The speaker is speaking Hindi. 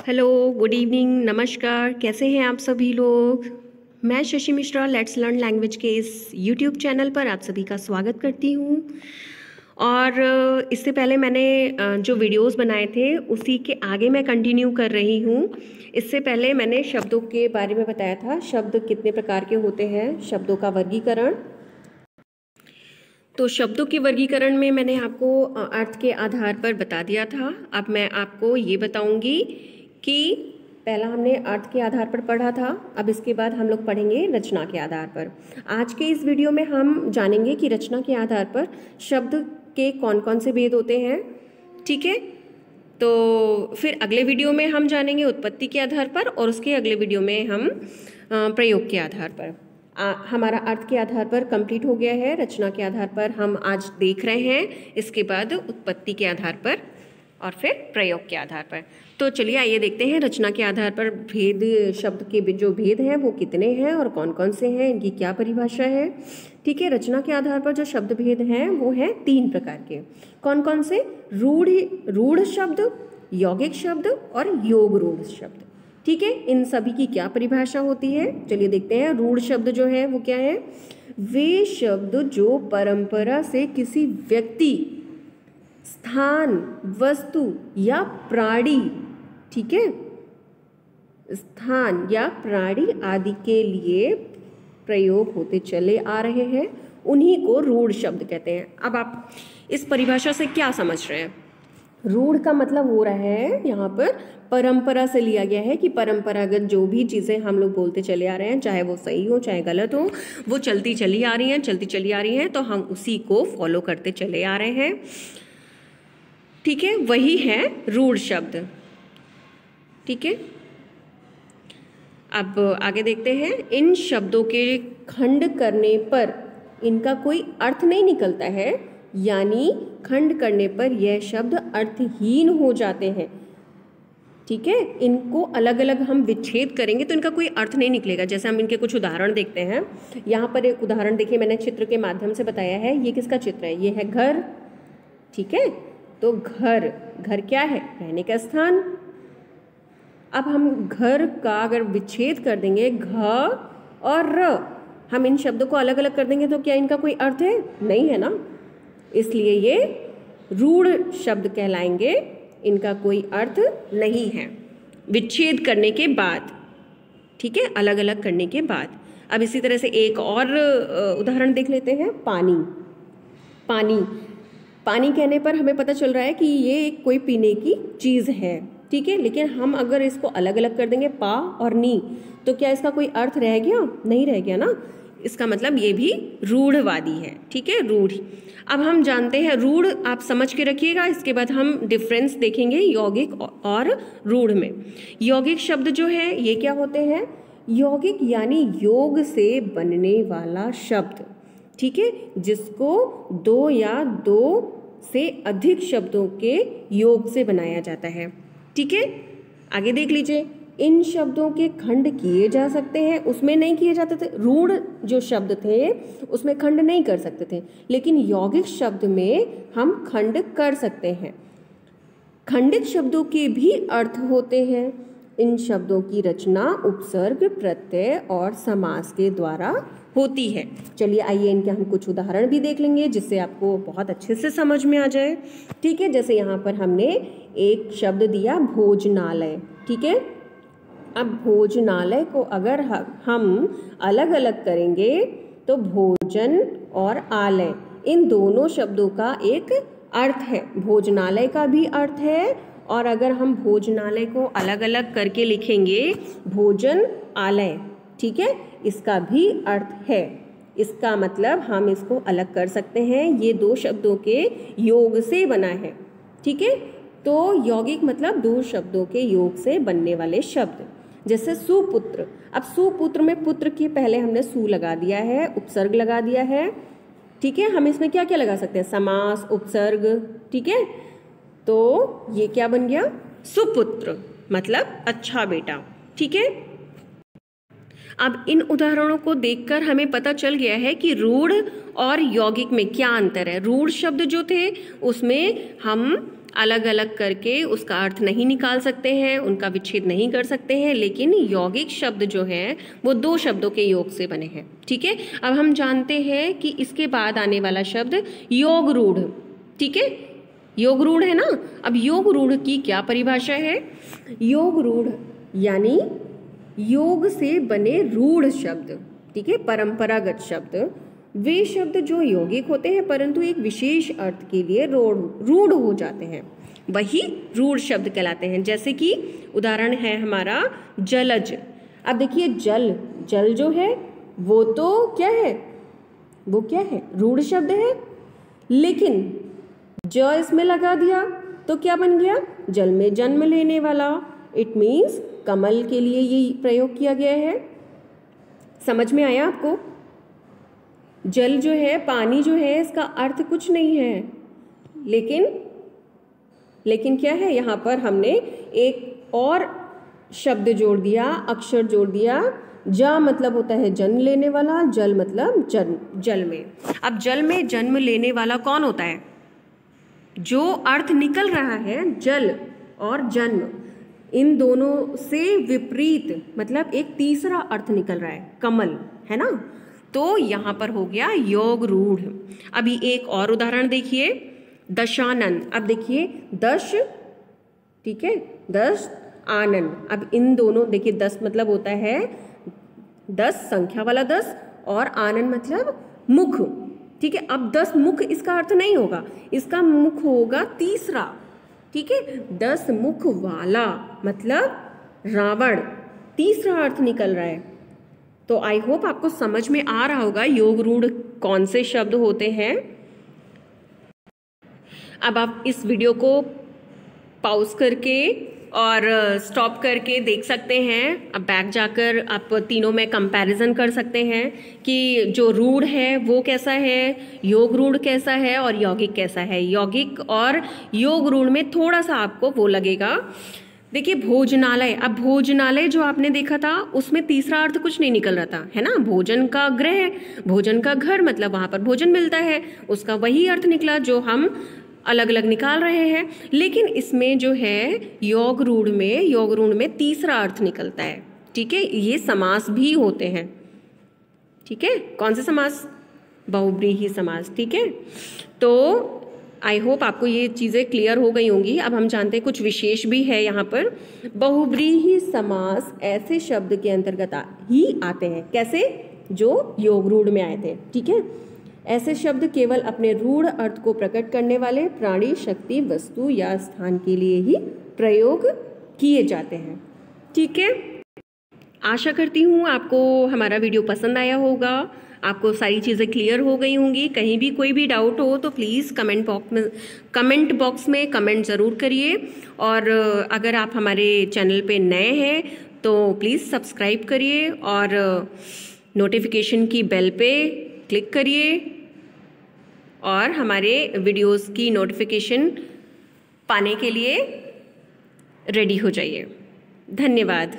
हेलो, गुड इवनिंग, नमस्कार। कैसे हैं आप सभी लोग। मैं Shashi Mishra let's learn language के इस यूट्यूब चैनल पर आप सभी का स्वागत करती हूँ। और इससे पहले मैंने जो वीडियोस बनाए थे उसी के आगे मैं कंटिन्यू कर रही हूँ। इससे पहले मैंने शब्दों के बारे में बताया था, शब्द कितने प्रकार के होते हैं, शब्दों का वर्गीकरण। तो शब्दों के वर्गीकरण में मैंने आपको अर्थ के आधार पर बता दिया था। अब मैं आपको ये बताऊंगी कि पहला हमने अर्थ के आधार पर पढ़ा था, अब इसके बाद हम लोग पढ़ेंगे रचना के आधार पर। आज के इस वीडियो में हम जानेंगे कि रचना के आधार पर शब्द के कौन कौन से भेद होते हैं। ठीक है, तो फिर अगले वीडियो में हम जानेंगे उत्पत्ति के आधार पर, और उसके अगले वीडियो में हम प्रयोग के आधार पर। हमारा अर्थ के आधार पर कंप्लीट हो गया है, रचना के आधार पर हम आज देख रहे हैं, इसके बाद उत्पत्ति के आधार पर और फिर प्रयोग के आधार पर। तो चलिए आइए देखते हैं रचना के आधार पर भेद, शब्द के जो भेद हैं वो कितने हैं और कौन कौन से हैं, इनकी क्या परिभाषा है। ठीक है, रचना के आधार पर जो शब्द भेद हैं वो हैं 3 प्रकार के। कौन कौन से? रूढ़ शब्द, यौगिक शब्द और योग रूढ़ शब्द। ठीक है, इन सभी की क्या परिभाषा होती है, चलिए देखते हैं। रूढ़ शब्द जो है वो क्या है? वे शब्द जो परंपरा से किसी व्यक्ति, स्थान, वस्तु या प्राणी, ठीक है, स्थान या प्राणी आदि के लिए प्रयोग होते चले आ रहे हैं, उन्हीं को रूढ़ शब्द कहते हैं। अब आप इस परिभाषा से क्या समझ रहे हैं? रूढ़ का मतलब हो रहा है यहाँ पर परंपरा से लिया गया है कि परंपरागत जो भी चीज़ें हम लोग बोलते चले आ रहे हैं, चाहे वो सही हो चाहे गलत हो, वो चलती चली आ रही हैं, तो हम उसी को फॉलो करते चले आ रहे हैं। ठीक है, वही है रूढ़ शब्द। ठीक है, अब आगे देखते हैं। इन शब्दों के खंड करने पर इनका कोई अर्थ नहीं निकलता है, यानी खंड करने पर यह शब्द अर्थहीन हो जाते हैं। ठीक है, इनको अलग अलग हम विच्छेद करेंगे तो इनका कोई अर्थ नहीं निकलेगा। जैसे हम इनके कुछ उदाहरण देखते हैं। यहाँ पर एक उदाहरण देखिए, मैंने चित्र के माध्यम से बताया है। ये किसका चित्र है? ये है घर। ठीक है, तो घर क्या है? रहने का स्थान। अब हम घर का अगर विच्छेद कर देंगे, घ और र, हम इन शब्दों को अलग अलग कर देंगे तो क्या इनका कोई अर्थ है? नहीं है ना, इसलिए ये रूढ़ शब्द कहलाएंगे, इनका कोई अर्थ नहीं है विच्छेद करने के बाद। ठीक है, अलग अलग करने के बाद। अब इसी तरह से एक और उदाहरण देख लेते हैं। पानी कहने पर हमें पता चल रहा है कि ये कोई पीने की चीज़ है। ठीक है, लेकिन हम अगर इसको अलग अलग कर देंगे, पा और नी, तो क्या इसका कोई अर्थ रह गया? नहीं रह गया ना, इसका मतलब ये भी रूढ़वादी है। ठीक है, रूढ़। अब हम जानते हैं रूढ़, आप समझ के रखिएगा। इसके बाद हम डिफरेंस देखेंगे यौगिक और रूढ़ में। यौगिक शब्द जो है ये क्या होते हैं? यौगिक यानी योग से बनने वाला शब्द। ठीक है, जिसको 2 या 2 से अधिक शब्दों के योग से बनाया जाता है। ठीक है, आगे देख लीजिए। इन शब्दों के खंड किए जा सकते हैं, उसमें नहीं किए जाते थे। रूढ़ जो शब्द थे उसमें खंड नहीं कर सकते थे, लेकिन यौगिक शब्द में हम खंड कर सकते हैं। खंडित शब्दों के भी अर्थ होते हैं। इन शब्दों की रचना उपसर्ग, प्रत्यय और समास के द्वारा होती है। चलिए आइए इनके हम कुछ उदाहरण भी देख लेंगे, जिससे आपको बहुत अच्छे से समझ में आ जाए। ठीक है, जैसे यहाँ पर हमने एक शब्द दिया भोजनालय। ठीक है, अब भोजनालय को अगर हम अलग अलग करेंगे तो भोजन और आलय, इन दोनों शब्दों का एक अर्थ है। भोजनालय का भी अर्थ है, और अगर हम भोजनालय को अलग अलग करके लिखेंगे भोजन आलय, ठीक है, इसका भी अर्थ है। इसका मतलब हम इसको अलग कर सकते हैं, ये 2 शब्दों के योग से बना है। ठीक है, तो यौगिक मतलब 2 शब्दों के योग से बनने वाले शब्द। जैसे सुपुत्र। अब सुपुत्र में पुत्र के पहले हमने सु लगा दिया है, उपसर्ग लगा दिया है। ठीक है, हम इसमें क्या क्या लगा सकते हैं? समास, उपसर्ग। ठीक है, तो ये क्या बन गया? सुपुत्र, मतलब अच्छा बेटा। ठीक है, अब इन उदाहरणों को देखकर हमें पता चल गया है कि रूढ़ और यौगिक में क्या अंतर है। रूढ़ शब्द जो थे उसमें हम अलग अलग करके उसका अर्थ नहीं निकाल सकते हैं, उनका विच्छेद नहीं कर सकते हैं, लेकिन यौगिक शब्द जो है वो दो शब्दों के योग से बने हैं। ठीक है, अब हम जानते हैं कि इसके बाद आने वाला शब्द योग रूढ़। ठीक है, योग रूढ़ है ना। अब योग रूढ़ की क्या परिभाषा है? योग रूढ़ यानी योग से बने रूढ़ शब्द। ठीक है, परंपरागत शब्द, वे शब्द जो यौगिक होते हैं परंतु एक विशेष अर्थ के लिए रूढ़ हो जाते हैं, वही रूढ़ शब्द कहलाते हैं। जैसे कि उदाहरण है हमारा जलज। अब देखिए जल, जल जो है वो तो क्या है, वो क्या है, रूढ़ शब्द है, लेकिन ज इसमें लगा दिया तो क्या बन गया? जल में जन्म लेने वाला। इट मीन्स कमल के लिए ये प्रयोग किया गया है। समझ में आया आपको? जल जो है, पानी जो है, इसका अर्थ कुछ नहीं है, लेकिन क्या है, यहाँ पर हमने एक और शब्द जोड़ दिया, अक्षर जोड़ दिया। जा मतलब होता है जन्म लेने वाला, जल मतलब जल में। अब जल में जन्म लेने वाला कौन होता है? जो अर्थ निकल रहा है जल और जन्म, इन दोनों से विपरीत मतलब एक तीसरा अर्थ निकल रहा है, कमल, है ना। तो यहाँ पर हो गया योग रूढ़। अभी एक और उदाहरण देखिए, दशानन। अब देखिए दश, ठीक है, दश आनन। अब इन दोनों देखिए, 10 मतलब होता है 10 संख्या वाला 10 और आनन मतलब मुख। ठीक है, अब 10 मुख इसका अर्थ नहीं होगा, इसका मुख होगा तीसरा। ठीक है, 10 मुख वाला मतलब रावण, तीसरा अर्थ निकल रहा है। तो आई होप आपको समझ में आ रहा होगा योग रूढ़ कौन से शब्द होते हैं। अब आप इस वीडियो को पॉज करके और स्टॉप करके देख सकते हैं। अब बैक जाकर आप तीनों में कंपैरिजन कर सकते हैं कि जो रूढ़ है वो कैसा है, योग रूढ़ कैसा है और यौगिक कैसा है। यौगिक और योग रूढ़ में थोड़ा सा आपको वो लगेगा। देखिए भोजनालय, अब भोजनालय जो आपने देखा था उसमें तीसरा अर्थ कुछ नहीं निकल रहा था, है ना। भोजन का गृह, भोजन का घर मतलब वहाँ पर भोजन मिलता है, उसका वही अर्थ निकला जो हम अलग अलग निकाल रहे हैं। लेकिन इसमें जो है योग रूढ़ में तीसरा अर्थ निकलता है। ठीक है, ये समास भी होते हैं। ठीक है, कौन से समास? बहुब्रीहि समास। ठीक है, तो आई होप आपको ये चीज़ें क्लियर हो गई होंगी। अब हम जानते हैं कुछ विशेष भी है यहाँ पर। बहुब्रीहि समास ऐसे शब्द के अंतर्गत ही आते हैं, कैसे? जो योग रूढ़ में आए थे। ठीक है, ऐसे शब्द केवल अपने रूढ़ अर्थ को प्रकट करने वाले प्राणी, शक्ति, वस्तु या स्थान के लिए ही प्रयोग किए जाते हैं। ठीक है, आशा करती हूँ आपको हमारा वीडियो पसंद आया होगा, आपको सारी चीज़ें क्लियर हो गई होंगी। कहीं भी कोई भी डाउट हो तो प्लीज़ कमेंट बॉक्स में कमेंट ज़रूर करिए। और अगर आप हमारे चैनल पे नए हैं तो प्लीज़ सब्सक्राइब करिए और नोटिफिकेशन की बेल पे क्लिक करिए और हमारे वीडियोस की नोटिफिकेशन पाने के लिए रेडी हो जाइए। धन्यवाद।